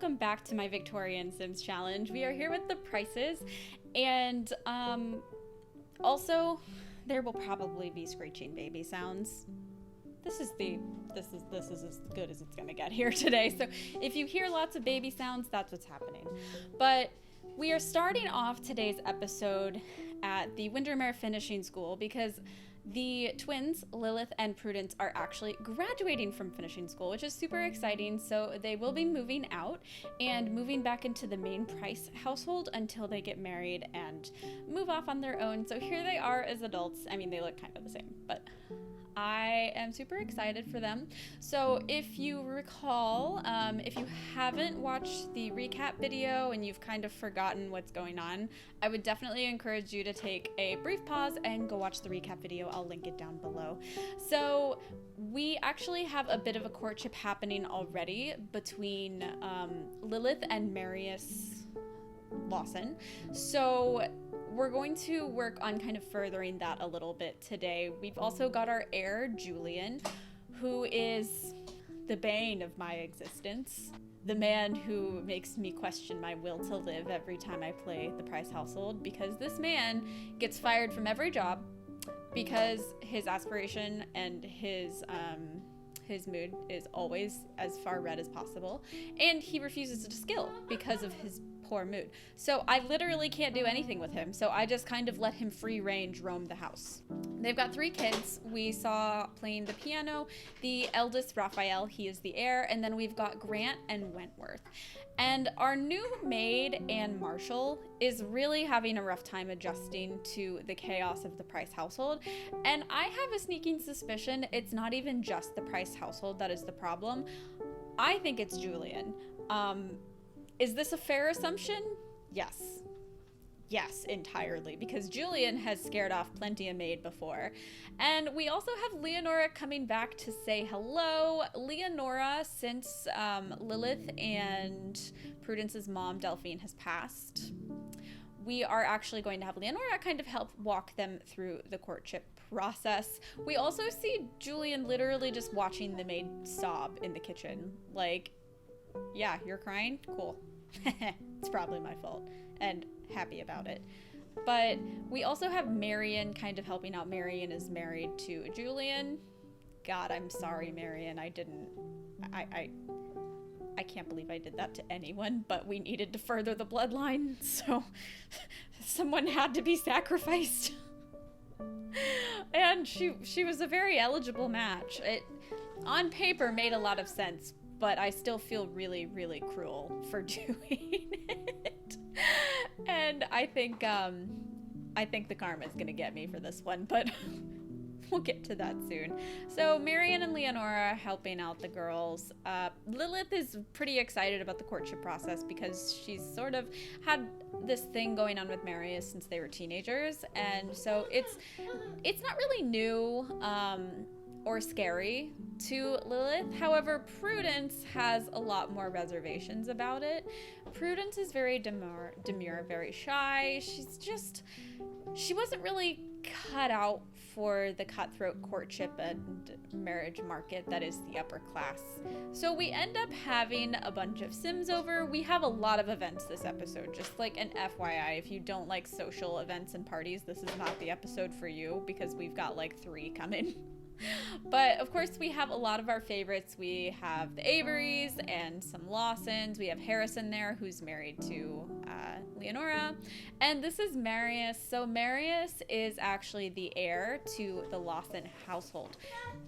welcome back to my Victorian Sims challenge. We are here with the prices, and also there will probably be screeching baby sounds. This is as good as it's gonna get here today. So if you hear lots of baby sounds, that's what's happening. But we are starting off today's episode at the Windermere Finishing School because the twins, Lilith and Prudence, are actually graduating from finishing school, which is super exciting. So they will be moving out and moving back into the main Price household until they get married and move off on their own. So here they are as adults. I mean, they look kind of the same, but I am super excited for them. So if you recall, if you haven't watched the recap video and you've kind of forgotten what's going on, I would definitely encourage you to take a brief pause and go watch the recap video. I'll link it down below. So we actually have a bit of a courtship happening already between Lilith and Marius Lawson. So we're going to work on kind of furthering that a little bit today. We've also got our heir, Julian, who is the bane of my existence. The man who makes me question my will to live every time I play the Price household, because this man gets fired from every job because his aspiration and his mood is always as far red as possible, and he refuses to skill because of his poor mood. So I literally can't do anything with him, so I just kind of let him free range roam the house. They've got 3 kids. We saw playing the piano the eldest, Raphael, he is the heir, and then we've got Grant and Wentworth. And our new maid, Anne Marshall, is really having a rough time adjusting to the chaos of the Price household. And I have a sneaking suspicion it's not even just the Price household that is the problem. I think it's Julian. Is this a fair assumption? Yes. Yes, entirely, because Julian has scared off plenty of maid before. And we also have Leonora coming back to say hello. Leonora, since Lilith and Prudence's mom, Delphine, has passed, we are actually going to have Leonora kind of help walk them through the courtship process. We also see Julian literally just watching the maid sob in the kitchen. Like, yeah, you're crying? Cool. It's probably my fault. And happy about it. But we also have Marion kind of helping out. Marion is married to Julian. God, I'm sorry, Marion. I can't believe I did that to anyone, but we needed to further the bloodline, so someone had to be sacrificed. And she was a very eligible match. It, on paper, made a lot of sense, but I still feel really, really cruel for doing it. And I think the karma's gonna get me for this one, but we'll get to that soon. So Marion and Leonora helping out the girls. Lilith is pretty excited about the courtship process because she's sort of had this thing going on with Marius since they were teenagers, and so it's not really new or scary to Lilith. However, Prudence has a lot more reservations about it. Prudence is very demure, very shy. She wasn't really cut out for the cutthroat courtship and marriage market that is the upper class. So we end up having a bunch of Sims over. We have a lot of events this episode, just like an FYI. If you don't like social events and parties, this is not the episode for you, because we've got like 3 coming. But of course we have a lot of our favorites. We have the Averys and some Lawsons. We have Harrison there, who's married to Leonora. And this is Marius. So Marius is actually the heir to the Lawson household,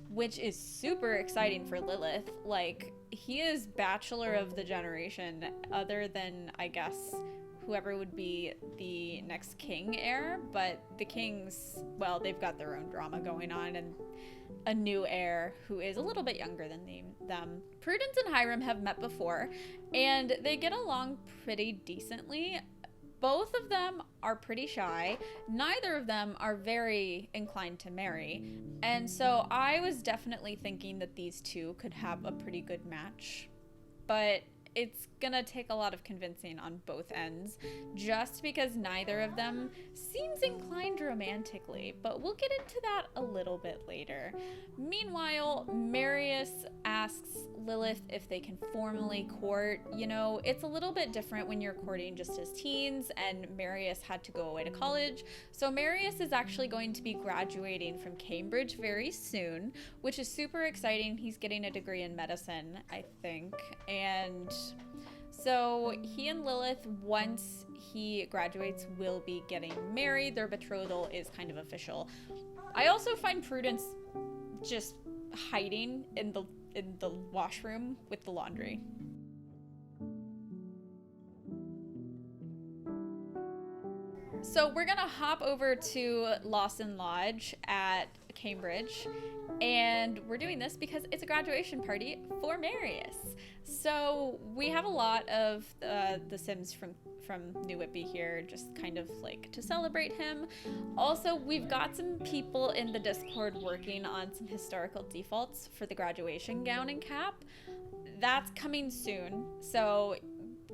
which is super exciting for Lilith. Like, he is bachelor of the generation, other than, I guess, whoever would be the next king heir. But the kings, well, they've got their own drama going on, and a new heir who is a little bit younger than them. Prudence and Hiram have met before, and they get along pretty decently. Both of them are pretty shy. Neither of them are very inclined to marry. And so I was definitely thinking that these two could have a pretty good match. But it's gonna take a lot of convincing on both ends, just because neither of them seems inclined romantically, but we'll get into that a little bit later. Meanwhile, Marius asks Lilith if they can formally court. You know, it's a little bit different when you're courting just as teens, and Marius had to go away to college. So Marius is actually going to be graduating from Cambridge very soon, which is super exciting. He's getting a degree in medicine, I think. And so he and Lilith, once he graduates, will be getting married. Their betrothal is kind of official. I also find Prudence just hiding in the washroom with the laundry. So we're gonna hop over to Lawson Lodge at Cambridge, and we're doing this because it's a graduation party for Marius. So we have a lot of the Sims from New Whitby here, just kind of like to celebrate him. Also, we've got some people in the Discord working on some historical defaults for the graduation gown and cap. That's coming soon, so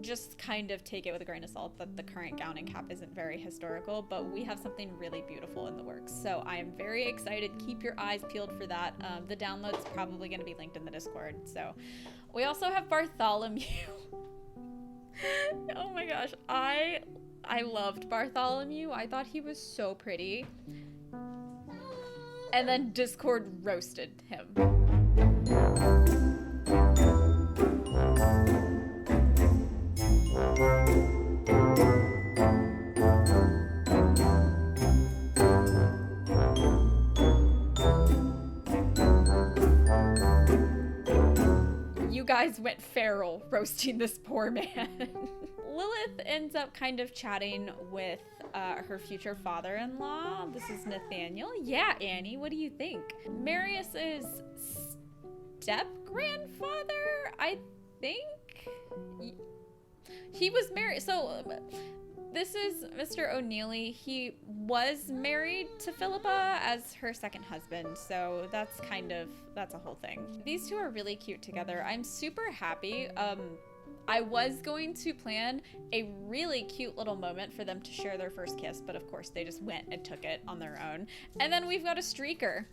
just kind of take it with a grain of salt that the current gown and cap isn't very historical, but we have something really beautiful in the works. So I am very excited. Keep your eyes peeled for that. The download's probably going to be linked in the Discord. So we also have Bartholomew. Oh my gosh, I loved Bartholomew. I thought he was so pretty. And then Discord roasted him. You guys went feral roasting this poor man. Lilith ends up kind of chatting with her future father-in-law. This is Nathaniel. Yeah, Annie, what do you think? Marius's step-grandfather, I think? He was married. So this is Mr. O'Neilly. He was married to Philippa as her second husband. So that's a whole thing. These two are really cute together. I'm super happy. I was going to plan a really cute little moment for them to share their first kiss, but of course they just went and took it on their own. And then we've got a streaker.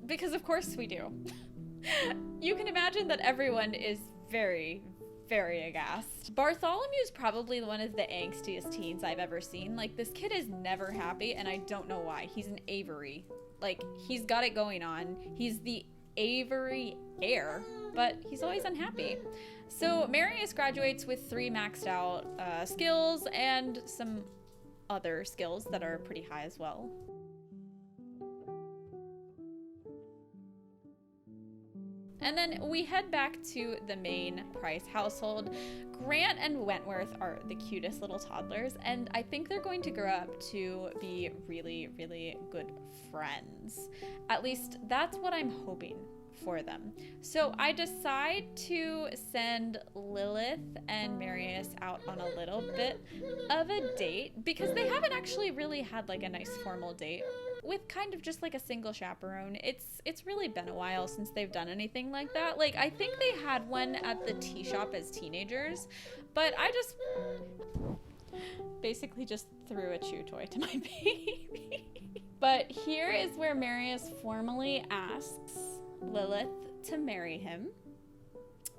Because of course we do. You can imagine that everyone is very, very aghast. Bartholomew's probably one of the angstiest teens I've ever seen. Like, this kid is never happy, and I don't know why. He's an Avery. Like, he's got it going on. He's the Avery heir, but he's always unhappy. So Marius graduates with 3 maxed out skills and some other skills that are pretty high as well. And then we head back to the main Price household. Grant and Wentworth are the cutest little toddlers, and I think they're going to grow up to be really, really good friends. At least that's what I'm hoping for them. So I decide to send Lilith and Marius out on a little bit of a date because they haven't actually really had like a nice formal date with kind of just like a single chaperone. It's really been a while since they've done anything like that. Like, I think they had one at the tea shop as teenagers, but I just basically just threw a chew toy to my baby. But here is where Marius formally asks Lilith to marry him,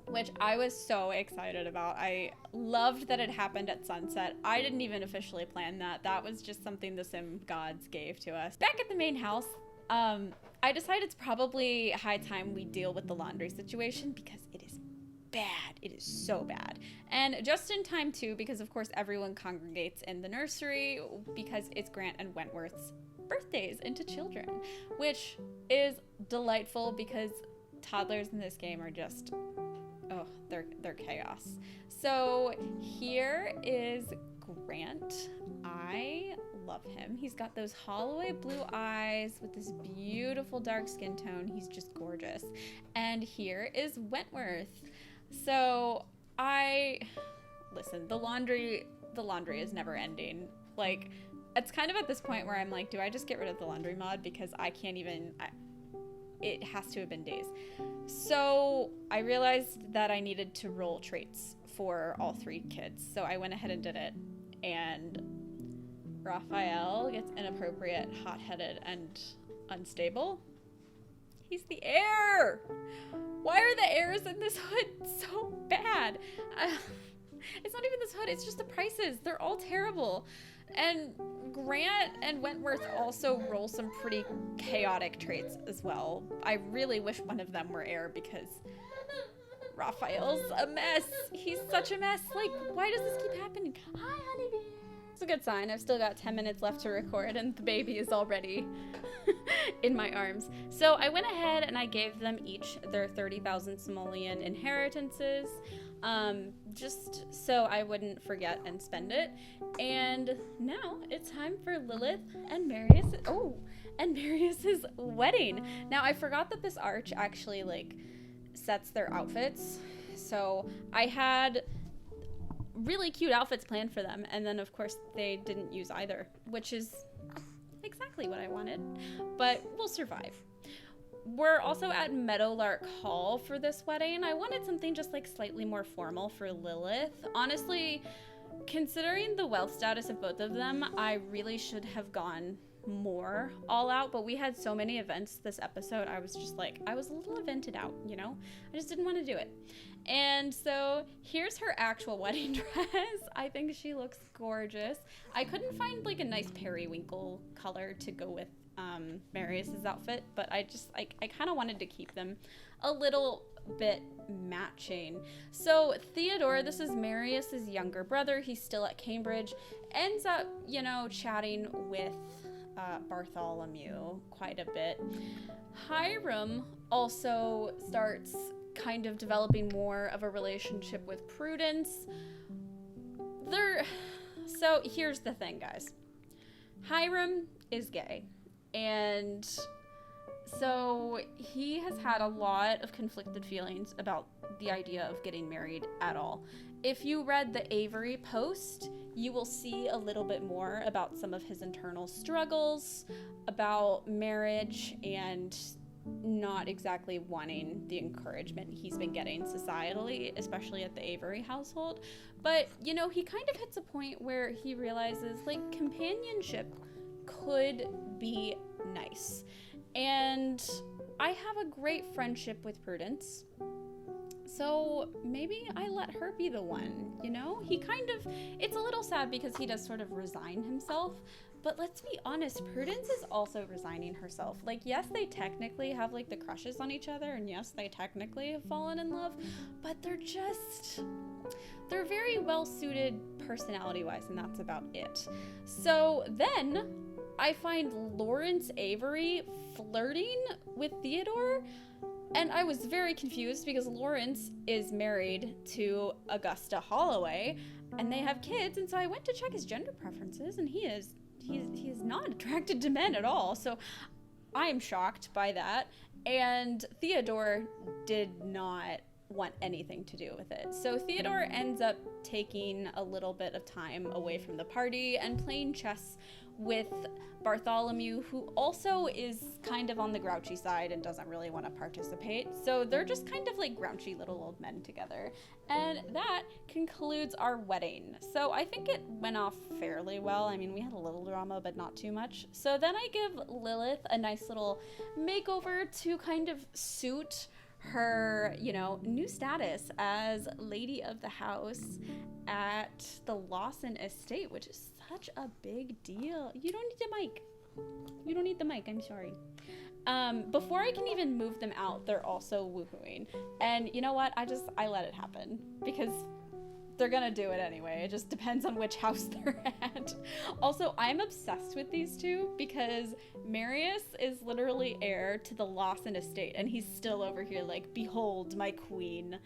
which I was so excited about. I loved that it happened at sunset. I didn't even officially plan that. That was just something the Sim gods gave to us. Back at the main house, I decided it's probably high time we deal with the laundry situation because it is bad. It is so bad. And just in time too, because of course everyone congregates in the nursery because it's Grant and Wentworth's birthdays into children, which is delightful because toddlers in this game are just, oh, they're chaos. So here is Grant. I love him. He's got those Holloway blue eyes with this beautiful dark skin tone. He's just gorgeous. And here is Wentworth. So listen, the laundry is never ending. Like, it's kind of at this point where I'm like, do I just get rid of the laundry mod? Because I can't even, it has to have been days. So I realized that I needed to roll traits for all 3 kids. So I went ahead and did it. And Raphael gets inappropriate, hot-headed, and unstable. He's the heir! Why are the heirs in this hood so bad? It's not even this hood, it's just the prices. They're all terrible. And Grant and Wentworth also roll some pretty chaotic traits as well. I really wish one of them were heir because Raphael's a mess. He's such a mess. Like, why does this keep happening? Hi, honeybee. It's a good sign. I've still got 10 minutes left to record and the baby is already in my arms. So I went ahead and I gave them each their 30,000 simoleon inheritances. Just so I wouldn't forget and spend it. And now it's time for Lilith and Marius's wedding. Now I forgot that this arch actually like sets their outfits. So I had really cute outfits planned for them, and then of course they didn't use either, which is exactly what I wanted, but we'll survive. We're also at Meadowlark Hall for this wedding. I wanted something just like slightly more formal for Lilith. Honestly, considering the wealth status of both of them, I really should have gone more all out, but we had so many events this episode. I was just like, I was a little evented out, you know? I just didn't want to do it. And so here's her actual wedding dress. I think she looks gorgeous. I couldn't find like a nice periwinkle color to go with Marius's outfit, but I kind of wanted to keep them a little bit matching. So Theodore, this is Marius's younger brother, he's still at Cambridge, ends up, you know, chatting with Bartholomew quite a bit. Hiram also starts kind of developing more of a relationship with Prudence. So here's the thing, guys. Hiram is gay, and so he has had a lot of conflicted feelings about the idea of getting married at all. If you read the Avery post, you will see a little bit more about some of his internal struggles, about marriage, and not exactly wanting the encouragement he's been getting societally, especially at the Avery household. But, you know, he kind of hits a point where he realizes, like, companionship could be nice. And I have a great friendship with Prudence, so maybe I let her be the one, you know? It's a little sad because he does sort of resign himself, but let's be honest, Prudence is also resigning herself. Like, yes, they technically have, like, the crushes on each other, and yes, they technically have fallen in love, but they're very well-suited personality-wise, and that's about it. So then I find Lawrence Avery flirting with Theodore, and I was very confused because Lawrence is married to Augusta Holloway, and they have kids, and so I went to check his gender preferences, and he is not attracted to men at all. So I am shocked by that. And Theodore did not want anything to do with it. So Theodore ends up taking a little bit of time away from the party and playing chess with Bartholomew, who also is kind of on the grouchy side and doesn't really want to participate. So they're just kind of like grouchy little old men together. And that concludes our wedding. So I think it went off fairly well. I mean, we had a little drama, but not too much. So then I give Lilith a nice little makeover to kind of suit her, you know, new status as lady of the house at the Lawson estate, which is such a big deal. You don't need the mic. You don't need the mic, I'm sorry. Before I can even move them out, they're also woohooing. And you know what? I let it happen because they're gonna do it anyway. It just depends on which house they're at. Also, I'm obsessed with these two because Marius is literally heir to the Lawson estate, and he's still over here like, behold my queen.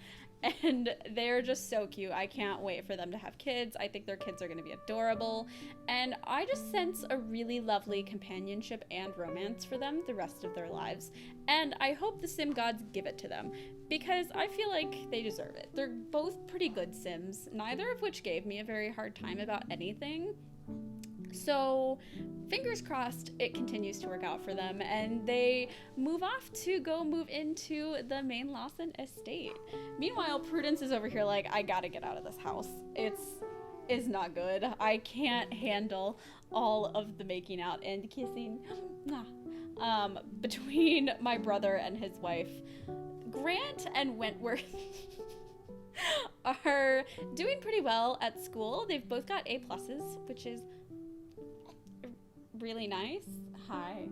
And they're just so cute. I can't wait for them to have kids. I think their kids are going to be adorable. And I just sense a really lovely companionship and romance for them the rest of their lives. And I hope the sim gods give it to them because I feel like they deserve it. They're both pretty good sims, neither of which gave me a very hard time about anything. So fingers crossed it continues to work out for them, and they move off to go move into the main Lawson estate. Meanwhile, Prudence is over here like, I gotta get out of this house. It's not good. I can't handle all of the making out and kissing between my brother and his wife. Grant and Wentworth are doing pretty well at school. They've both got A+, which is really nice. Hi.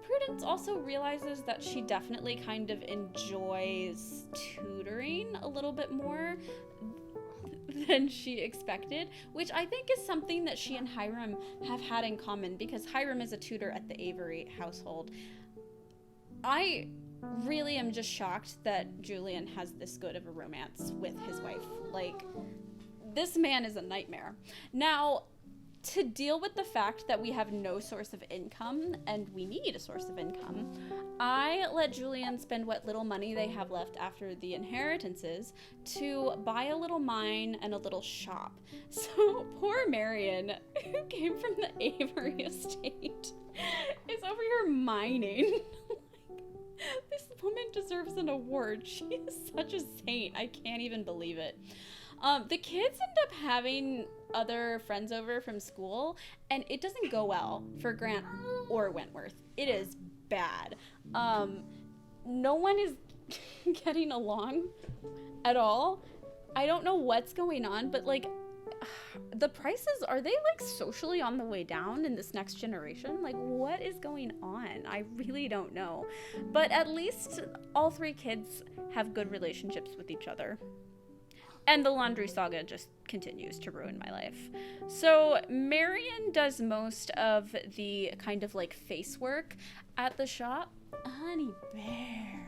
Prudence also realizes that she definitely kind of enjoys tutoring a little bit more than she expected, which I think is something that she and Hiram have had in common, because Hiram is a tutor at the Avery household. I really am just shocked that Julian has this good of a romance with his wife. Like, this man is a nightmare. Now, to deal with the fact that we have no source of income and we need a source of income, I let Julian spend what little money they have left after the inheritances to buy a little mine and a little shop. So poor Marion, who came from the Avery estate, is over here mining. This woman deserves an award. She is such a saint. I can't even believe it. The kids end up having other friends over from school, and it doesn't go well for Grant or Wentworth. It is bad. No one is getting along at all. I don't know what's going on, but like, the prices, are they like socially on the way down in this next generation? Like, what is going on? I really don't know. But at least all three kids have good relationships with each other. And the laundry saga just continues to ruin my life. So Marion does most of the kind of like face work at the shop. Honey bear.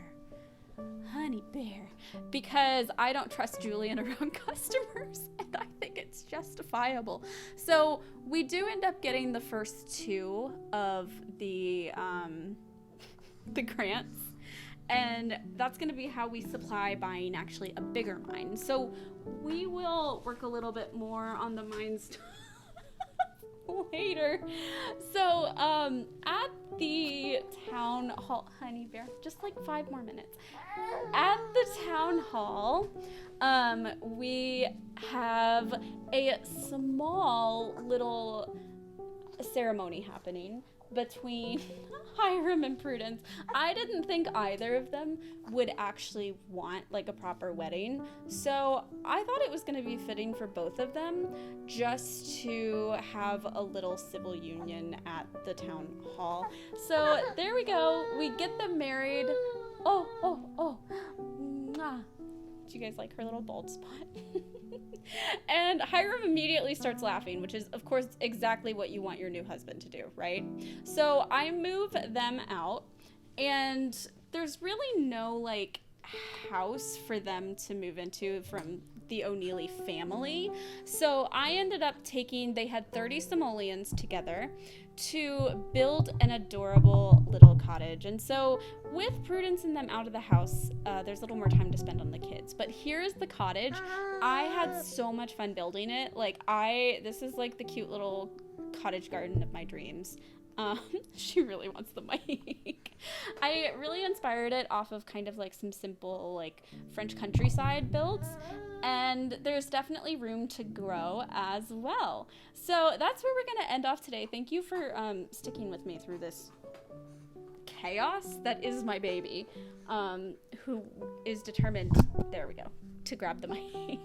Because I don't trust Julian around customers, and I think it's justifiable. So we do end up getting the first two of the grants. And that's going to be how we supply buying actually a bigger mine. So we will work a little bit more on the mines later. So at the town hall, honey bear, just like 5 more minutes. At the town hall, we have a small little ceremony happening between Hiram and Prudence. I didn't think either of them would actually want like a proper wedding, so I thought it was going to be fitting for both of them just to have a little civil union at the town hall. So there we go. We get them married. Oh. Mwah. Do you guys like her little bald spot? And Hiram immediately starts laughing, which is, of course, exactly what you want your new husband to do, right? So I move them out, and there's really no, like, house for them to move into from the O'Neilly family. So I ended up they had 30 simoleons together to build an adorable little cottage. And so with Prudence and them out of the house, there's a little more time to spend on the kids. But here's the cottage. I had so much fun building it. This is like the cute little cottage garden of my dreams. She really wants the mic. I really inspired it off of kind of like some simple like French countryside builds, and there's definitely room to grow as well. So that's where we're gonna end off today. Thank you for sticking with me through this chaos that is my baby, who is determined, there we go, to grab the mic.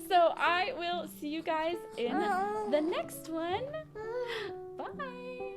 So I will see you guys in the next one. Bye.